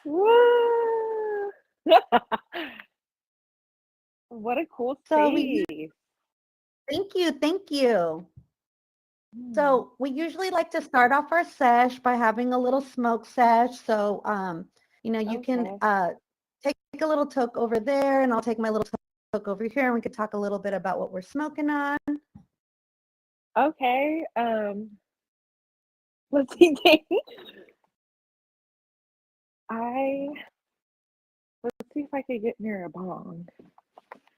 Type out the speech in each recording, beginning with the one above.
Woo! What a cool So space. thank you, thank you. Mm, So we usually like to start off our sesh by having a little smoke sesh. So you can okay. take a little toke over there, and I'll take my little toke over here, and we could talk a little bit about what we're smoking on. Okay. Let's see. I let's see if I could get near a bong.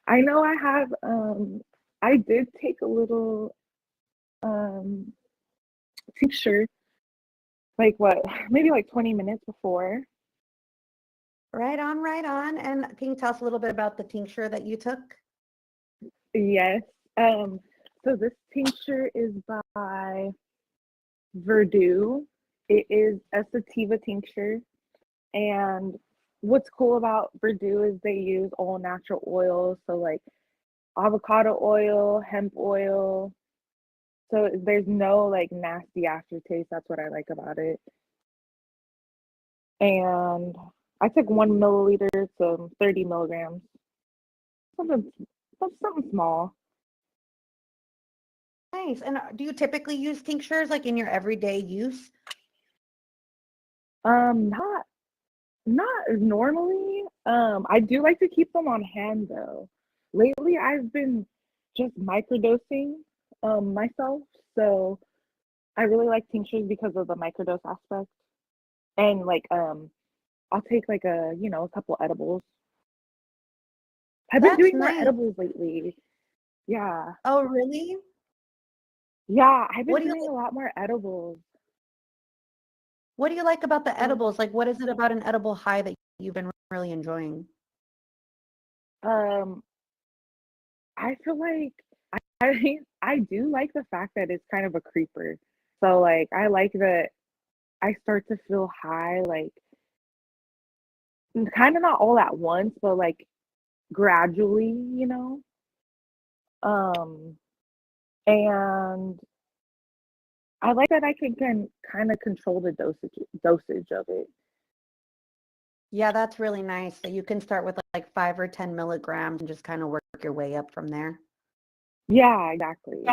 I know I did take a little um tincture, like what, maybe like 20 minutes before. Right on, right on. And can you tell us a little bit about the tincture that you took? Yes. Um, so this tincture is by Verdue. It is a sativa tincture. And what's cool about Verdue is they use all natural oils. So like avocado oil, hemp oil. So there's no like nasty aftertaste. That's what I like about it. And I took 1 milliliter, so 30 milligrams. Something, something small. Nice. And do you typically use tinctures like in your everyday use? Not normally. I do like to keep them on hand though. Lately, I've been just microdosing myself, so I really like tinctures because of the microdose aspect. And like I'll take like a couple edibles. I've been That's doing more nice. edibles lately. Yeah. Oh, really? Yeah, I've What been do you doing a lot more edibles. What do you like about the So, edibles? Like, what is it about an edible high that you've been really enjoying? um, I feel like I do like the fact that it's kind of a creeper. So like I like that I start to feel high, like kind of not all at once, but like gradually. Um, and I like that I can kind of control the dosage of it. Yeah, that's really nice. So you can start with like 5 or 10 milligrams and just kind of work your way up from there. Yeah, exactly.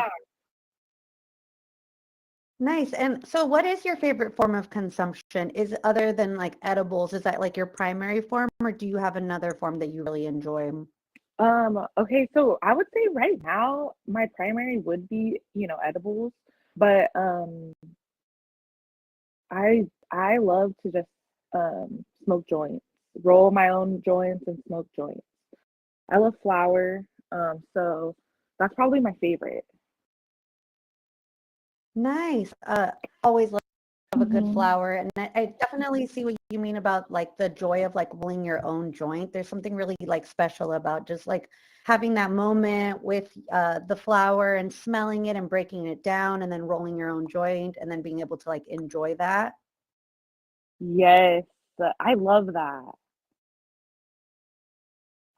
Nice. And so what is your favorite form of consumption? Is other than like edibles, is that like your primary form, or do you have another form that you really enjoy? Okay, so I would say right now my primary would be edibles, but I love to just smoke joints, roll my own joints and smoke joints. I love flower, so that's probably my favorite. Nice. Always love a good Hmm. flower. And I definitely see what you mean about like the joy of like rolling your own joint. There's something really like special about just like having that moment with the flower and smelling it and breaking it down and then rolling your own joint and then being able to like enjoy that. Yes, I love that.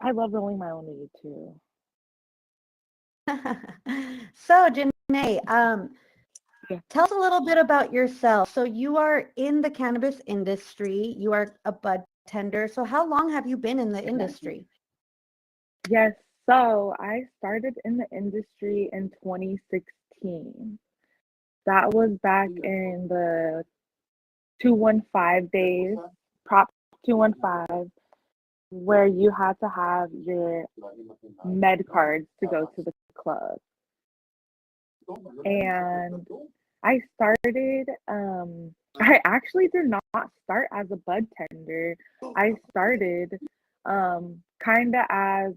I love rolling my own weed too. So Janae, Yeah. tell us a little bit about yourself. So you are in the cannabis industry. You are a bud tender. So how long have you been in the industry? Yes, so I started in the industry in 2016. That was back in the 215 days, Prop 215, where you had to have your med cards to go to the club. And I started, I actually did not start as a bud tender. I started kind of as,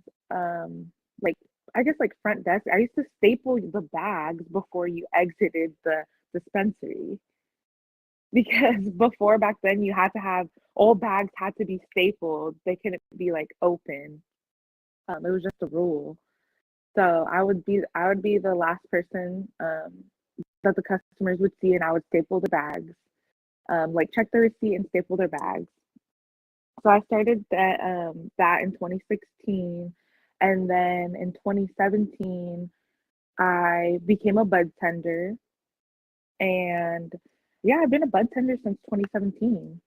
like, I guess like front desk. I used to staple the bags before you exited the dispensary. Because before back then you had to have all bags had to be stapled. They couldn't be like open. It was just a rule. So I would be the last person that the customers would see, and I would staple the bags, like check the receipt and staple their bags. So I started that in 2016, and then in 2017 I became a bud tender, and yeah, I've been a bud tender since 2017.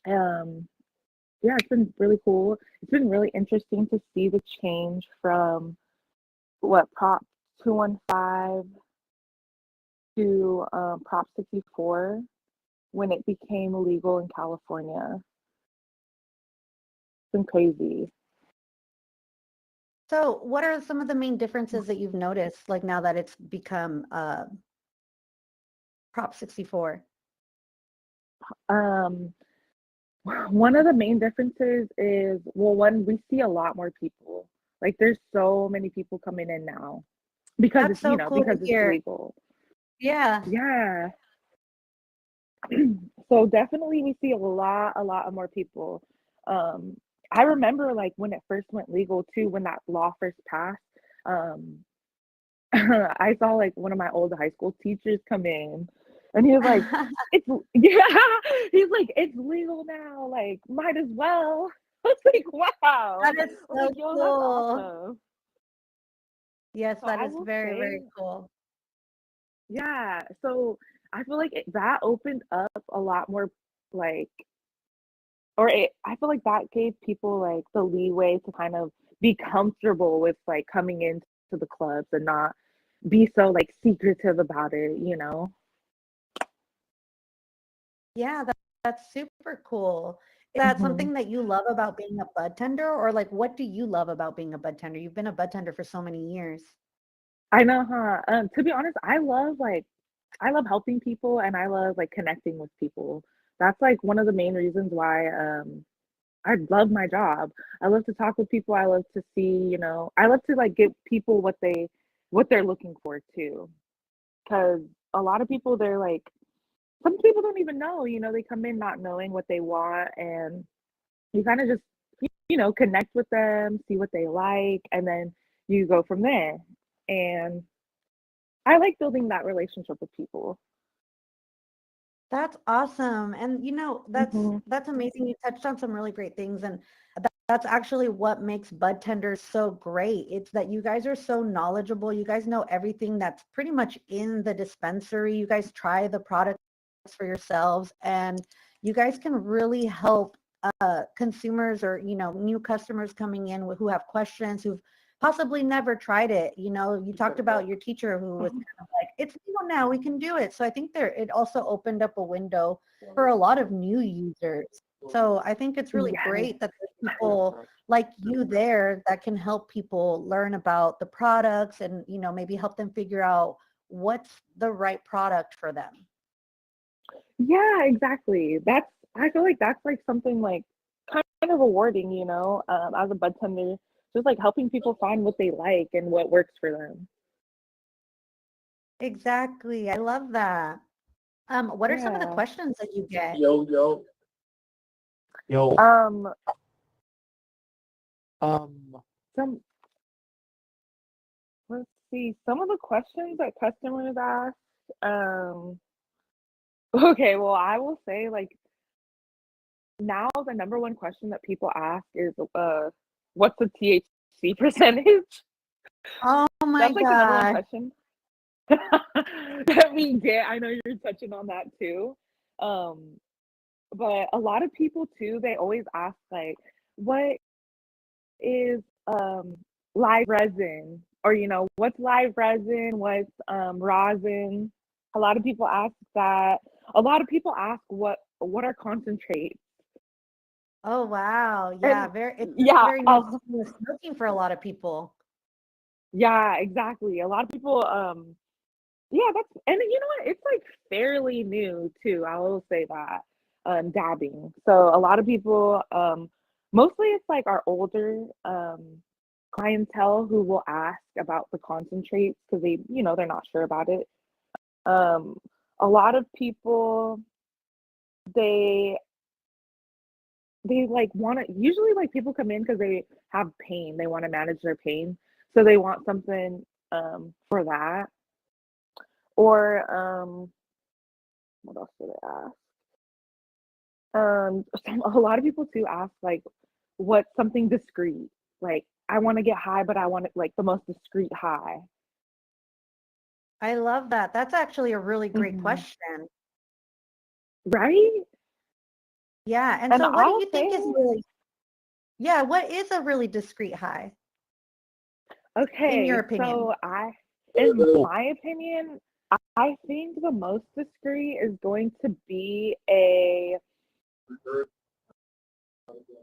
Um, yeah, it's been really cool. It's been really interesting to see the change from what Prop 215 to Prop 64 when it became illegal in California. It's been crazy. So what are some of the main differences that you've noticed, like now that it's become Prop 64? Um, one of the main differences is, well, one, we see a lot more people. Like there's so many people coming in now because That's it's, so cool to because it's hear. legal. Yeah. Yeah. So definitely we see a lot of more people. Um, I remember like when it first went legal too, when that law first passed. Um, I saw like one of my old high school teachers come in and he was like, it's yeah, he's like, it's legal now, like might as well. I was like, wow. That is I was like, so yo, that's cool. awesome. Yes, So that I is will very, say, very cool. yeah. So I feel like that opened up a lot more like I feel like that gave people like the leeway to kind of be comfortable with like coming into the clubs and not be so like secretive about it. Yeah, that's super cool. Is that Hmm. something that you love about being a bud tender, or like what do you love about being a bud tender? You've been a bud tender for so many years. I know, huh? To be honest, I love helping people and I love like connecting with people. That's like one of the main reasons why I love my job. I love to talk with people. I love to see, I love to like give people what they're looking for too. Because a lot of people, they're like, some people don't even know, they come in not knowing what they want, and you kind of just, connect with them, see what they like, and then you go from there. And I like building that relationship with people. That's awesome. And Hmm. that's amazing. You touched on some really great things, and that's actually what makes bud tenders so great. It's that you guys are so knowledgeable. You guys know everything that's pretty much in the dispensary. You guys try the products for yourselves, and you guys can really help consumers or new customers coming in who have questions, who've possibly never tried it. You talked about your teacher who was kind of like, it's legal now, we can do it. So I think it also opened up a window for a lot of new users. So I think it's really Yes. great that there's people like you there that can help people learn about the products and, maybe help them figure out what's the right product for them. Yeah, exactly. I feel like that's like something like kind of rewarding, as a bud tender, just like helping people find what they like and what works for them. Exactly. I love that. What are some of the Yeah. questions that you get? Yo, Um, um, some let's see, some of the questions that customers ask. Um, okay, well, I will say like now the number one question that people ask is what's the THC percentage? Oh my That's like the number one God. question that we get. I know you're touching on that too. Um, but a lot of people too, they always ask like, what is live resin? Or what's live resin? What's rosin? A lot of people ask that. A lot of people ask what are concentrates? Oh wow. Yeah, And it's yeah, very new to smoking for a lot of people. yeah, exactly. A lot of people yeah, and you know what? It's like fairly new too. I will say that. Dabbing. So a lot of people, mostly it's like our older clientele who will ask about the concentrates because they're not sure about it. Um, a lot of people they they like want to usually like people come in because they have pain. They want to manage their pain, so they want something for that. Or what else do they ask? A lot of people too ask like, what's something discreet? Like, I want to get high, but I want it like the most discreet high. I love that. That's actually a really great Hmm. question. Right? Yeah. And And so what do I'll you think say, is really, yeah, what is a really discreet high in your okay, opinion? so in my opinion, I think the most discreet is going to be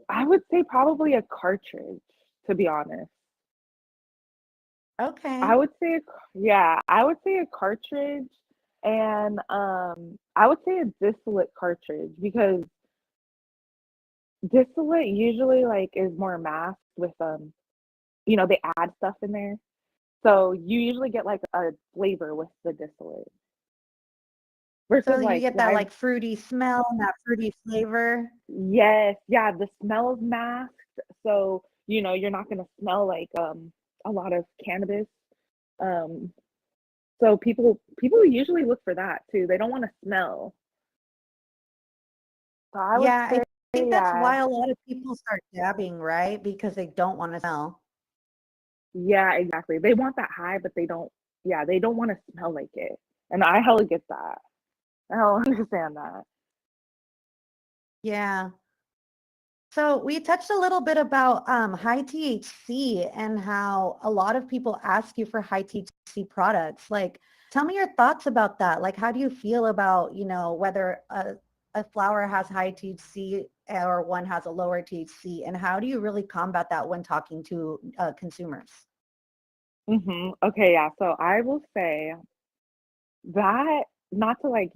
I would say probably a cartridge, to be honest. I Okay. would say, yeah, I would say a cartridge, and I would say a distillate cartridge because distillate usually like is more masked with they add stuff in there. So you usually get like a flavor with the distillate So versus you like get that live. like fruity smell and that fruity flavor. Yes, yeah, the smell is masked, so you're not gonna smell like a lot of cannabis. Um, so people usually look for that too. They don't want to smell. So I would Yeah, I say, think that's yeah, why a lot of people start dabbing, right? Because they don't want to smell. yeah, exactly. They want that high, but they don't want to smell like it. And I hella get that. I hella understand that. Yeah. So we touched a little bit about high THC and how a lot of people ask you for high THC products. Like, tell me your thoughts about that. Like, how do you feel about, whether a flower has high THC or one has a lower THC, and how do you really combat that when talking to consumers? Okay, yeah. So I will say that, not to like,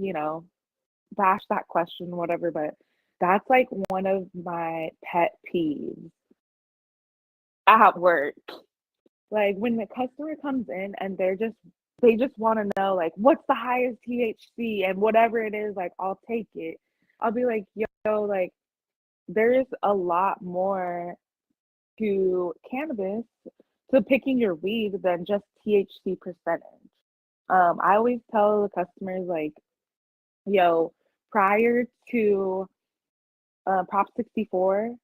bash that question, whatever, but that's like one of my pet peeves at work. Like when the customer comes in and they just want to know like what's the highest THC and whatever it is, like I'll take it. I'll be like, yo, like there is a lot more to cannabis, to picking your weed than just THC percentage. I always tell the customers like, yo, prior to Prop 64,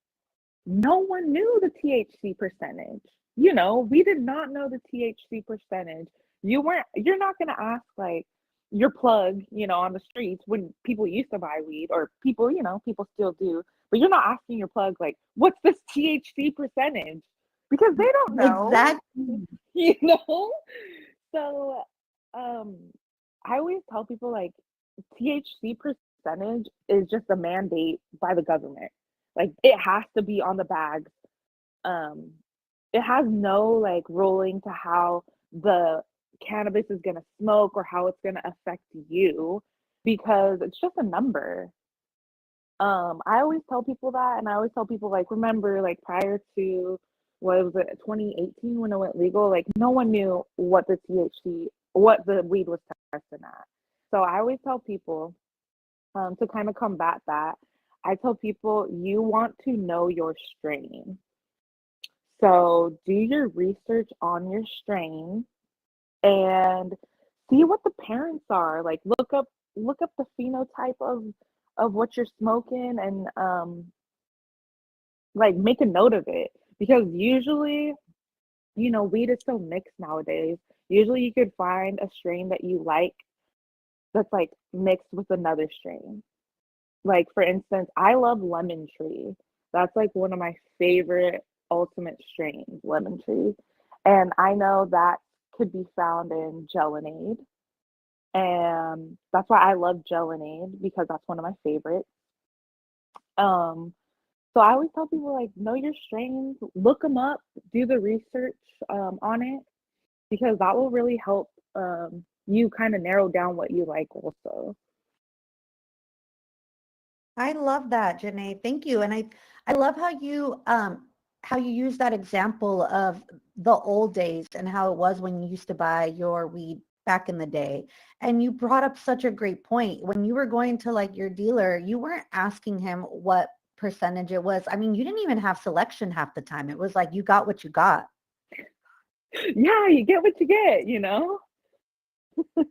no one knew the THC percentage. We did not know the THC percentage. You're not going to ask like your plug, on the streets when people used to buy weed, or people still do, but you're not asking your plug like, what's this THC percentage? Because they don't know, Exactly. you know? So, um, I always tell people like THC percentage is just a mandate by the government. Like it has to be on the bags. Um, it has no like ruling to how the cannabis is gonna smoke or how it's gonna affect you, because it's just a number. I always tell people that, and I always tell people like, remember, like prior to what was it, 2018 when it went legal, like no one knew what what the weed was testing at. So I always tell people, to kind of combat that, I tell people you want to know your strain. So do your research on your strain and see what the parents are. Like look up the phenotype of what you're smoking, and like make a note of it, because usually, weed is so mixed nowadays. Usually you could find a strain that you like that's like mixed with another strain. Like for instance, I love lemon tree. That's like one of my favorite ultimate strains, lemon tree. And I know that could be found in Gelinade. And that's why I love Gelinade, because that's one of my favorites. Um, so I always tell people like know your strains, look them up, do the research on it, because that will really help you kind of narrow down what you like also. I love that, Janae. Thank you. And I love how you use that example of the old days and how it was when you used to buy your weed back in the day. And you brought up such a great point. When you were going to like your dealer, you weren't asking him what percentage it was. I mean, you didn't even have selection half the time. It was like you got what you got. Yeah, you get what you get.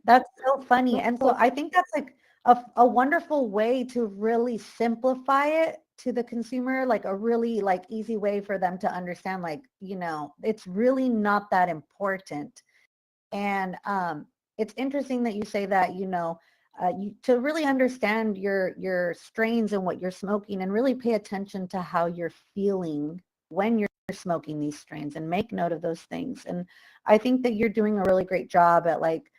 That's so funny. And so So, I think that's like a wonderful way to really simplify it to the consumer, like a really like easy way for them to understand, like, it's really not that important. And it's interesting that you say that, to really understand your strains and what you're smoking, and really pay attention to how you're feeling when you're smoking these strains, and make note of those things. And I think that you're doing a really great job at like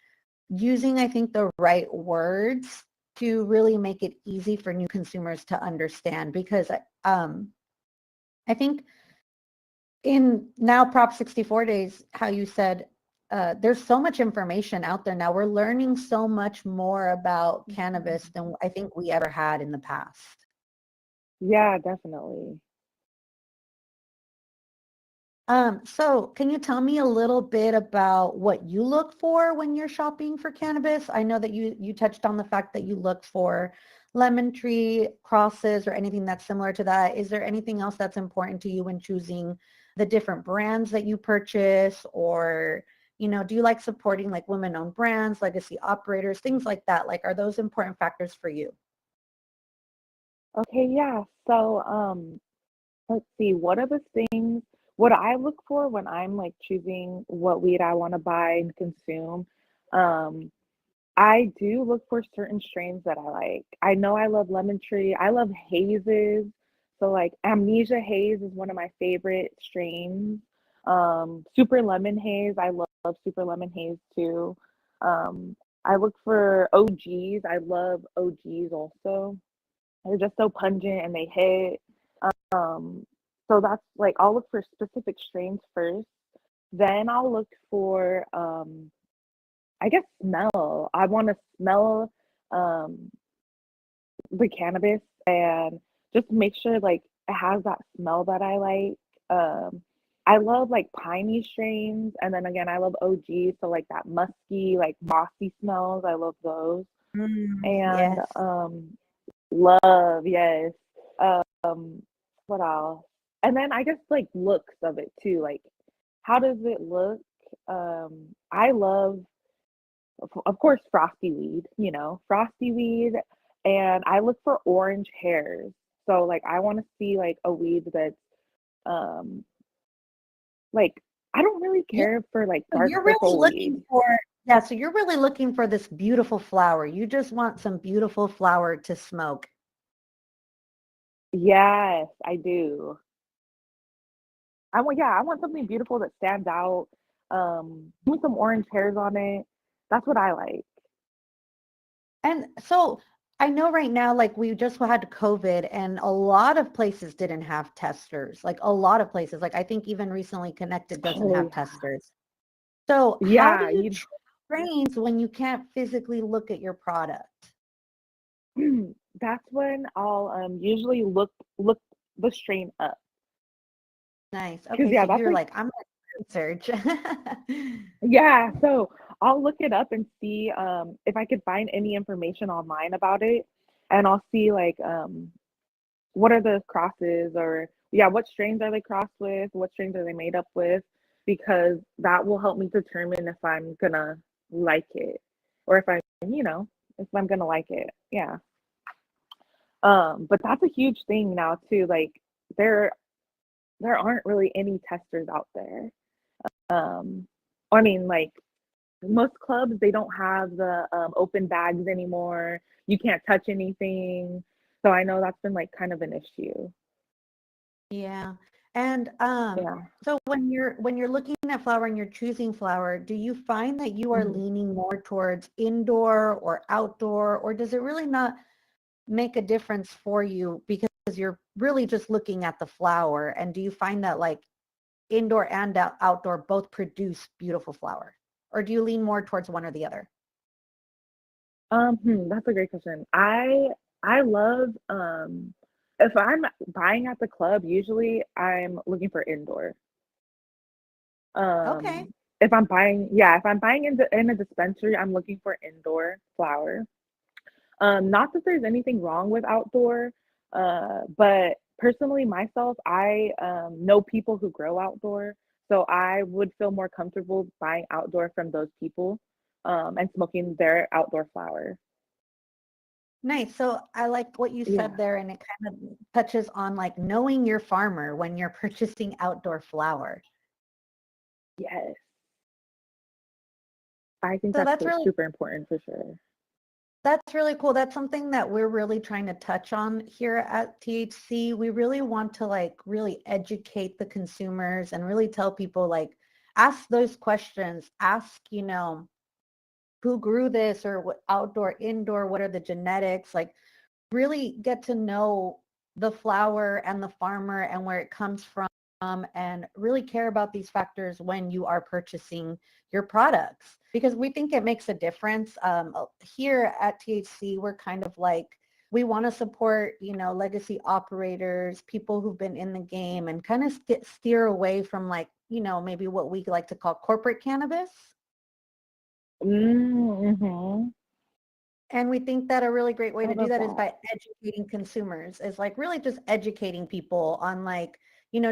using, I think, the right words to really make it easy for new consumers to understand. Because I think in now Prop 64 days, how you said, there's so much information out there now. We're learning so much more about cannabis than I think we ever had in the past. Yeah, definitely. So can you tell me a little bit about what you look for when you're shopping for cannabis? I know that you touched on the fact that you look for lemon tree crosses or anything that's similar to that. Is there anything else that's important to you when choosing the different brands that you purchase? Or, do you like supporting like women-owned brands, legacy operators, things like that? Like, are those important factors for you? Okay, yeah. So, let's see, what I look for when I'm like choosing what weed I want to buy and consume. Um, I do look for certain strains that I like. I know I love lemon tree. I love hazes. So like amnesia haze is one of my favorite strains. Super lemon haze. I love super lemon haze too. Um, I look for OGs. I love OGs also. They're just so pungent and they hit. Um, so that's like I'll look for specific strains first. Then I'll look for I guess smell. I want to smell um the cannabis and just make sure like it has that smell that I like. Um I love like piney strains, and then again I love OG, so like that musky, like mossy smells. I love those. And Yes. love, yes. Um, what else? And then I guess like looks of it too. Like, how does it look? I love, of course, frosty weed, frosty weed. And I look for orange hairs. So, like, I want to see like a weed that's, um, like, I don't really Yeah. care for like So dark you're really purple weed. looking for, yeah, so you're really looking for this beautiful flower. You just want some beautiful flower to smoke. Yes, I do. I want something beautiful that stands out. With some orange hairs on it. That's what I like. And so I know right now, like we just had COVID and a lot of places didn't have testers, like a lot of places. Like I think even recently Connected doesn't Oh have yeah. testers. So how do Yeah, you you choose strains when you can't physically look at your product? that's when I'll usually look the strain up. Nice. Cause Okay, so yeah, that's you're like like, I'm gonna research. yeah, so I'll look it up and see if I could find any information online about it. And I'll see like what are the crosses, or yeah, what strains are they crossed with? What strains are they made up with? Because that will help me determine if I'm gonna like it, or if I'm gonna like it. Yeah. But that's a huge thing now too. Like there there aren't really any testers out there. Um, I mean, like most clubs, they don't have the open bags anymore. You can't touch anything. So I know that's been like kind of an issue. Yeah. And Yeah. so when you're looking at flower and you're choosing flower, do you find that you are Mhm. leaning more towards indoor or outdoor, or does it really not make a difference for you because you're really just looking at the flower? And do you find that like indoor and outdoor both produce beautiful flower? Or do you lean more towards one or the other? That's a great question. I love if I'm buying at the club, usually I'm looking for indoor. Okay. If I'm buying in a dispensary, I'm looking for indoor flower. Not that there's anything wrong with outdoor, but personally myself, I know people who grow outdoor, so I would feel more comfortable buying outdoor from those people, and smoking their outdoor flower. Nice. So I like what you said Yeah. there, and it kind of touches on like knowing your farmer when you're purchasing outdoor flower. Yes. I think So that's that's really super important for sure. That's really cool. That's something that we're really trying to touch on here at THC. We really want to like really educate the consumers and really tell people like ask those questions. Ask, who grew this or what outdoor, indoor, what are the genetics? Like really get to know the flower and the farmer and where it comes from and really care about these factors when you are purchasing your products because we think it makes a difference. Here at THC, we're kind of like, we want to support, legacy operators, people who've been in the game and kind of steer away from like, maybe what we like to call corporate cannabis. Mm-hmm. And we think that a really great way I to do love that is that. by educating consumers, is like really just educating people on like,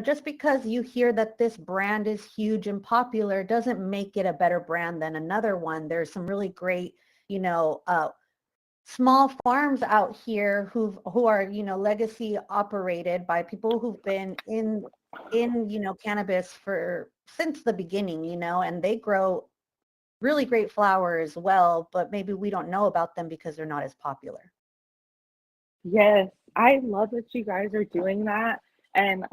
just because you hear that this brand is huge and popular doesn't make it a better brand than another one. There's some really great, small farms out here who are, legacy operated by people who've been in, cannabis since the beginning, and they grow really great flower as well, but maybe we don't know about them because they're not as popular. Yes, I love that you guys are doing that. And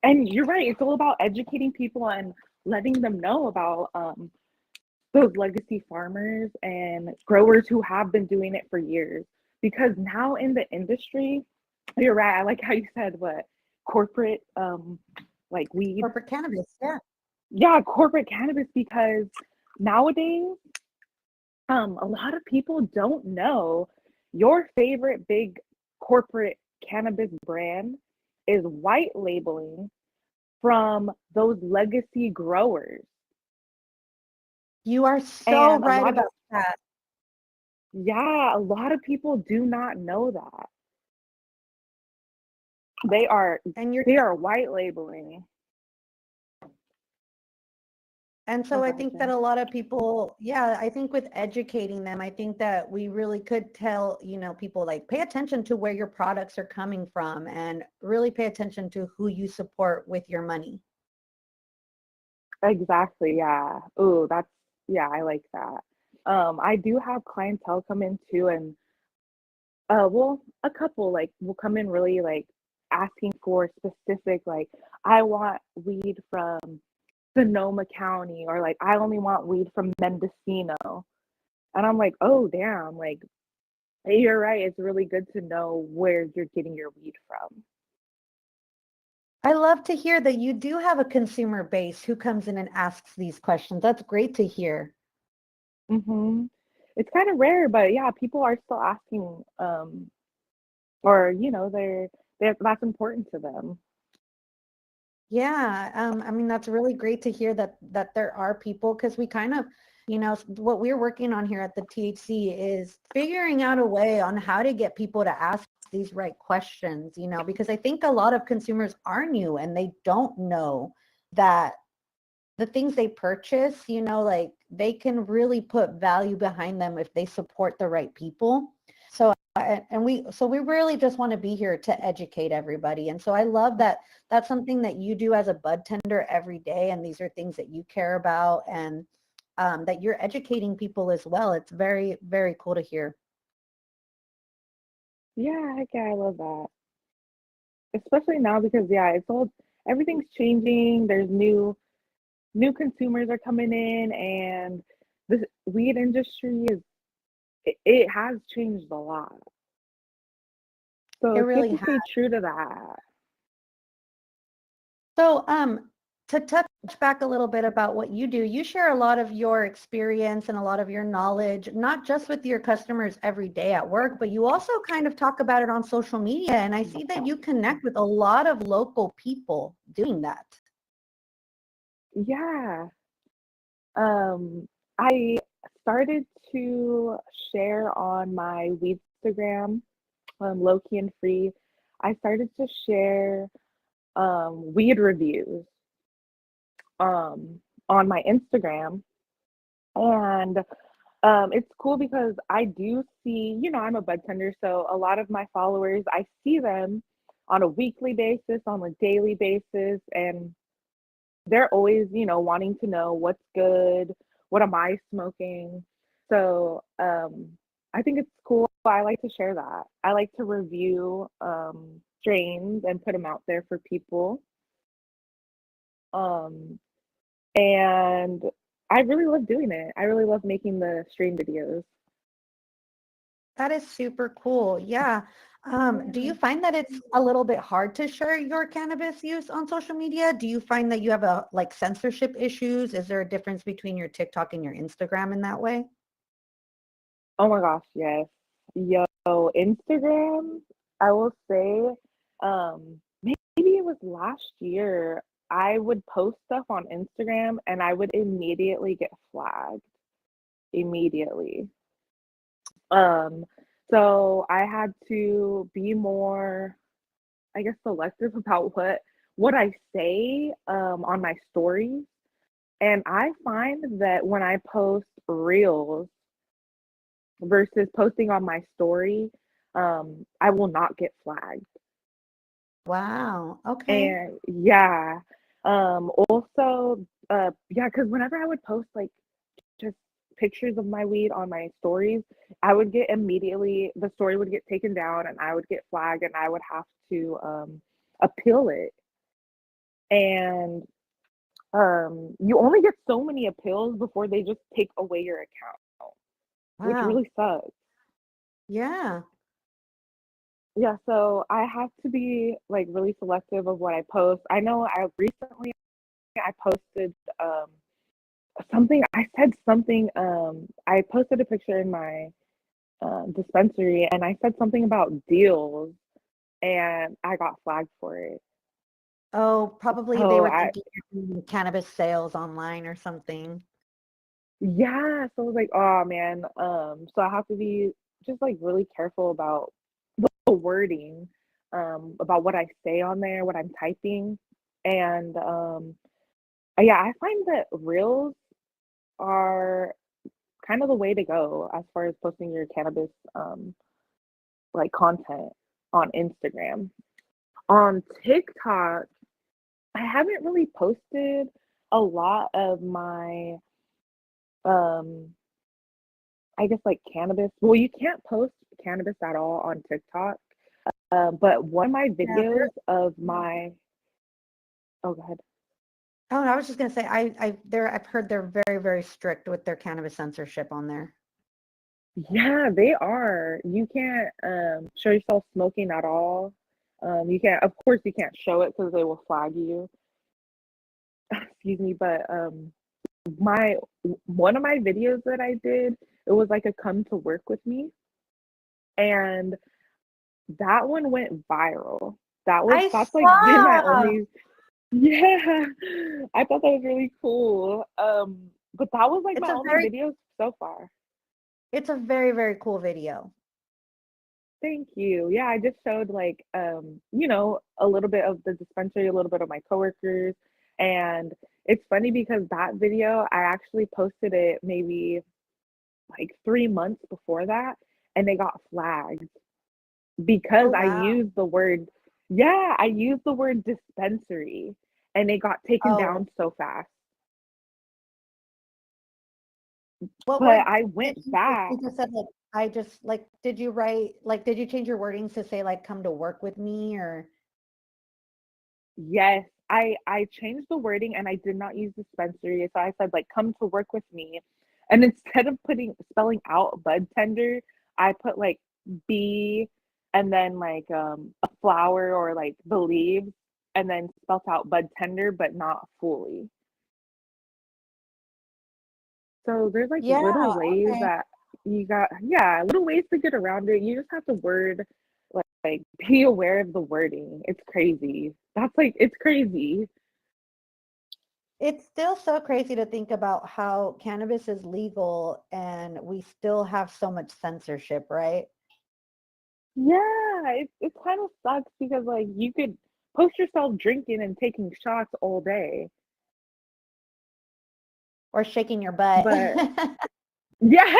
you're right, it's all about educating people and letting them know about those legacy farmers and growers who have been doing it for years. Because now in the industry, you're right, I like how you said what corporate like weed. Corporate cannabis, yeah. Yeah, corporate cannabis because nowadays a lot of people don't know your favorite big corporate cannabis brand is white labeling from those legacy growers. You are so And a right lot of, about that. yeah, a lot of people do not know that. They are And you're they are white labeling. And Oh so I gosh, think that Jen. a lot of people, yeah, I think with educating them, I think that we really could tell, people like pay attention to where your products are coming from and really pay attention to who you support with your money. Exactly, yeah. Oh, that's yeah, I like that. I do have clientele come in too, and well, a couple like will come in really like asking for specific like I want weed from Sonoma County or like I only want weed from Mendocino. And I'm like, oh damn, like hey, you're right. It's really good to know where you're getting your weed from. I love to hear that you do have a consumer base who comes in and asks these questions. That's great to hear. It's kind of rare, but yeah, people are still asking, or that's important to them. Yeah, I mean, that's really great to hear that there are people because we kind of, what we're working on here at the THC is figuring out a way on how to get people to ask these right questions, because I think a lot of consumers are new and they don't know that the things they purchase, like they can really put value behind them if they support the right people. So we really just want to be here to educate everybody. And so I love that that's something that you do as a bud tender every day. And these are things that you care about and that you're educating people as well. It's very, very cool to hear. Yeah, heck yeah, I love that. Especially now because yeah, it's all everything's changing. There's new consumers are coming in, and the weed industry it has changed a lot. So It it's good really to has. stay true to that. So to touch back a little bit about what you do, you share a lot of your experience and a lot of your knowledge, not just with your customers every day at work, but you also kind of talk about it on social media. And I see that you connect with a lot of local people doing that. Yeah. I started to share on my Instagram, low key and free. I started to share weed reviews um on my Instagram, and it's cool because I do see, I'm a bud tender, so a lot of my followers, I see them on a weekly basis, on a daily basis, and they're always, wanting to know what's good, what am I smoking. So, I think it's cool. I like to share that. I like to review strains and put them out there for people. Um, and I really love doing it. I really love making the strain videos. That is super cool. Yeah. Do Yeah. you find that it's a little bit hard to share your cannabis use on social media? Do you find that you have like censorship issues? Is there a difference between your TikTok and your Instagram in that way? Oh my gosh, yes. Yo, Instagram, I will say, maybe it was last year, I would post stuff on Instagram and I would immediately get flagged. Immediately. Um, so I had to be more, I guess, selective about what I say on my stories. And I find that when I post reels versus posting on my story, I will not get flagged. Wow. Okay. And yeah, also, yeah, because whenever I would post like just pictures of my weed on my stories, I would get immediately, the story would get taken down and I would get flagged and I would have to appeal it. And you only get so many appeals before they just take away your account, which Wow. really sucks. Yeah. Yeah, so I have to be like really selective of what I post. I know I recently I posted something, I said something, I posted a picture in my dispensary and I said something about deals and I got flagged for it. Oh, probably they So were I thinking you're doing cannabis sales online or something. yeah, so I was like, oh man. So I have to be just like really careful about the wording, about what I say on there, what I'm typing. And yeah, I find that reels are kind of the way to go as far as posting your cannabis like content on Instagram. On TikTok, I haven't really posted a lot of my um I guess like cannabis. Well, you can't post cannabis at all on TikTok. But one of my Yeah. videos of my oh go ahead. Oh, I was just gonna say I've heard they're very, very strict with their cannabis censorship on there. Yeah, they are. You can't show yourself smoking at all. You can't, of course, you can't show it because they will flag you. Excuse me, but my one of my videos that I did, it was like a come to work with me, and that one went viral. I That's like been my saw. only yeah. I thought that was really cool. But that was like It's my a only very video so far. it's a very, very cool video. Thank you. Yeah, I just showed like a little bit of the dispensary, a little bit of my coworkers, and it's funny because that video I actually posted it maybe like 3 months before that, and they got flagged because Oh wow. I used the word dispensary, and it got taken Oh, down so fast. what But words I did went you use? back. You just said like I just like did you write like did you change your wordings to say like come to work with me or Yes, I changed the wording and I did not use dispensary. So I said like come to work with me. And instead of putting spelling out bud tender, I put like B and then like a flower or like the leaves and then spelt out bud tender but not fully. So there's like yeah, little ways okay. that little ways to get around it. You just have to like be aware of the wording. It's crazy. It's crazy. It's still so crazy to think about how cannabis is legal and we still have so much censorship, right? Yeah, it kind of sucks because like you could post yourself drinking and taking shots all day, Or shaking your butt. but yeah,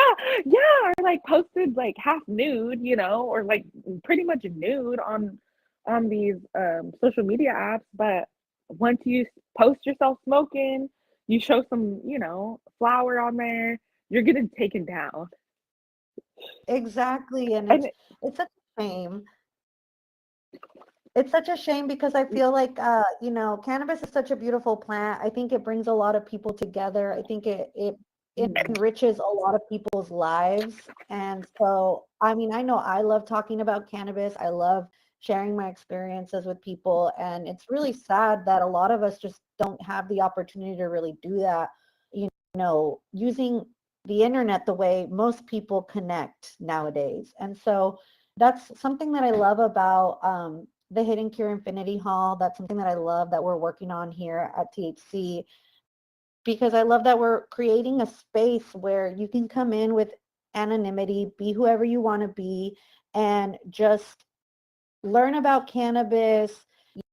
yeah, or like posted like half nude, or like pretty much nude on these social media apps. But once you post yourself smoking, you show some, flower on there, you're getting taken down. Exactly. And And it's such a shame. It's such a shame because I feel like, cannabis is such a beautiful plant. I think it brings a lot of people together. I think it enriches a lot of people's lives. And so, I mean, I know I love talking about cannabis. I love sharing my experiences with people. And it's really sad that a lot of us just don't have the opportunity to really do that, using the internet the way most people connect nowadays. And so that's something that I love about the Hidden Cure Infinity Hall. That's something that I love that we're working on here at THC, because I love that we're creating a space where you can come in with anonymity, be whoever you want to be, and just learn about cannabis,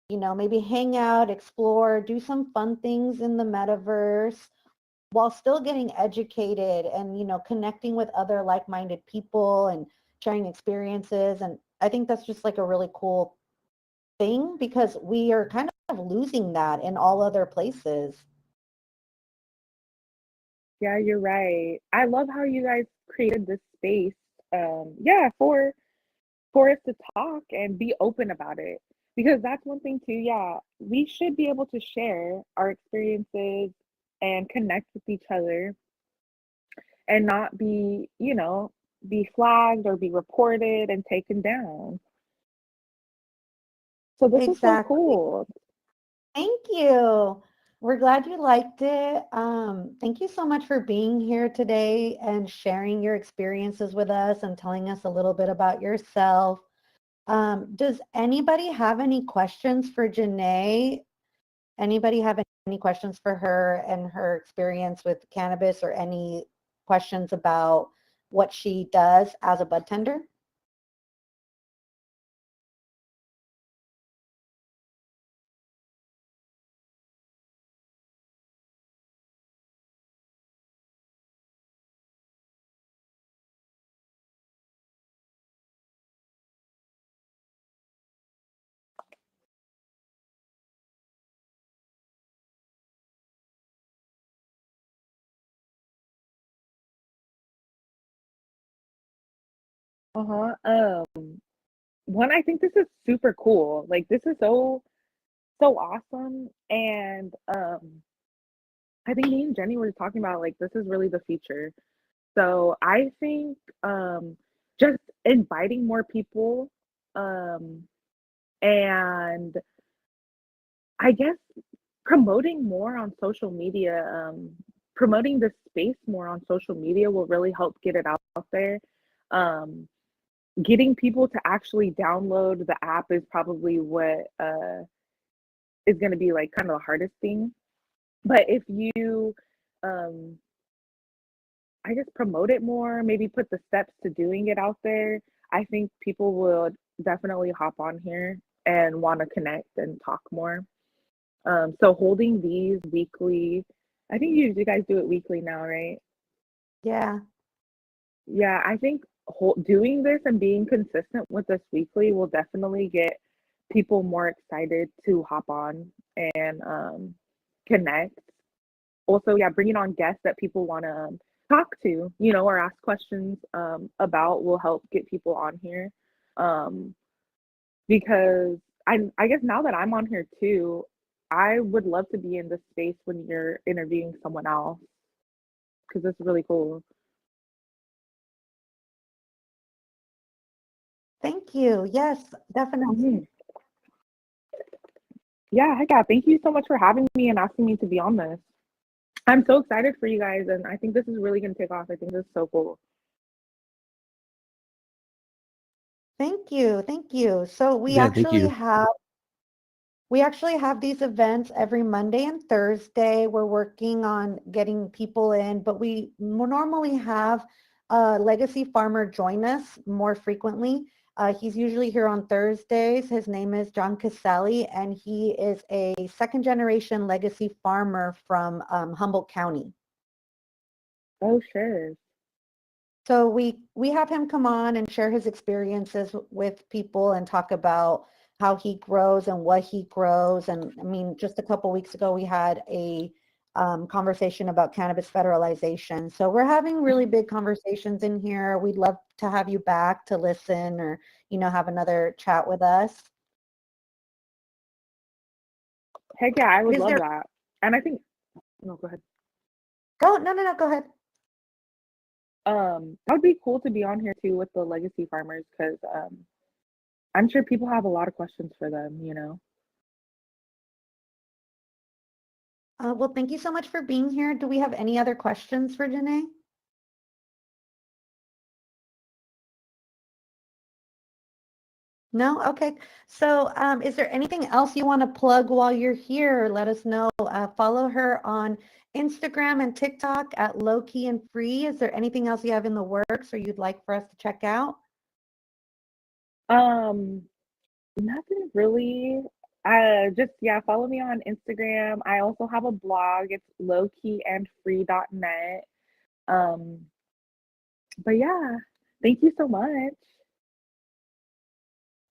maybe hang out, explore, do some fun things in the metaverse while still getting educated and, connecting with other like-minded people and sharing experiences. And I think that's just like a really cool thing because we are kind of losing that in all other places. yeah, you're right. I love how you guys created this space. Yeah, for us to talk and be open about it. Because that's one thing too, yeah, we should be able to share our experiences and connect with each other and not be, be flagged or be reported and taken down. So this is so Exactly. cool. Thank you. We're glad you liked it. Thank you so much for being here today and sharing your experiences with us and telling us a little bit about yourself. Does anybody have any questions for Janae? Anybody have any questions for her and her experience with cannabis, or any questions about what she does as a bud tender? Uh-huh. One, I think this is super cool. Like this is so awesome. And I think me and Jenny were talking about like this is really the future. So I think just inviting more people um and I guess promoting more on social media, promoting this space more on social media will really help get it out there. Um, Getting people to actually download the app is probably what is going to be like kind of the hardest thing. But if you, um, I guess, promote it more, maybe put the steps to doing it out there, I think people will definitely hop on here and want to connect and talk more. So holding these weekly, I think you guys do it weekly now, right? Yeah. Yeah, I think doing this and being consistent with this weekly will definitely get people more excited to hop on and connect. Also, yeah, bringing on guests that people want to talk to, or ask questions about will help get people on here. Um, because I guess now that I'm on here too, I would love to be in this space when you're interviewing someone else because it's really cool. Thank you. Yes, Mhm. definitely. Yeah, heck yeah. Thank you so much for having me and asking me to be on this. I'm so excited for you guys, and I think this is really going to take off. I think this is so cool. Thank you. Thank you. So Yeah, thank you. we actually have these events every Monday and Thursday. We're working on getting people in, but we normally have a legacy farmer join us more frequently. He's usually here on Thursdays. His name is John Casale, and he is a second generation legacy farmer from Humboldt County. Oh, sure. So we have him come on and share his experiences with people and talk about how he grows and what he grows. And I mean, just a couple weeks ago, we had a conversation about cannabis federalization. So we're having really big conversations in here. We'd love to have you back to listen or, have another chat with us. Heck yeah, I would Is love there- that. And I think, no, go ahead. No, go ahead. That would be cool to be on here too with the legacy farmers because I'm sure people have a lot of questions for them, Well, thank you so much for being here. Do we have any other questions for Janae? No? Okay. So is there anything else you want to plug while you're here? Let us know. Follow her on Instagram and TikTok at LowKeyFree. Is there anything else you have in the works or you'd like for us to check out? Nothing really. Follow me on Instagram. I also have a blog. It's lowkeyandfree.net. But yeah, thank you so much.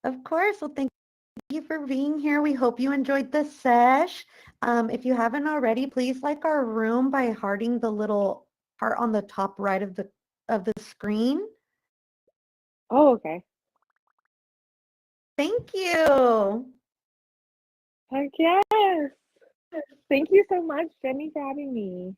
Of course. Well, thank you for being here. We hope you enjoyed the sesh. If you haven't already, please like our room by hearting the little heart on the top right of the screen. Oh, okay. Thank you. Heck yes. Thank you so much, Jenny, for having me.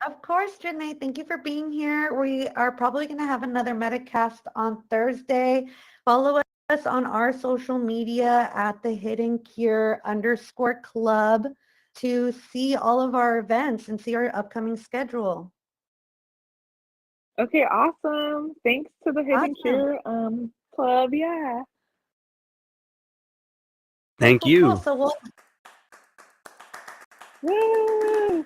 Of course, Janae. Thank you for being here. We are probably going to have another Metacast on Thursday. Follow us on our social media at the Hidden Cure _club to see all of our events and see our upcoming schedule. Okay, awesome. Thanks to the Hidden Cure Club. Yeah. Thank you. Cool. So Woo!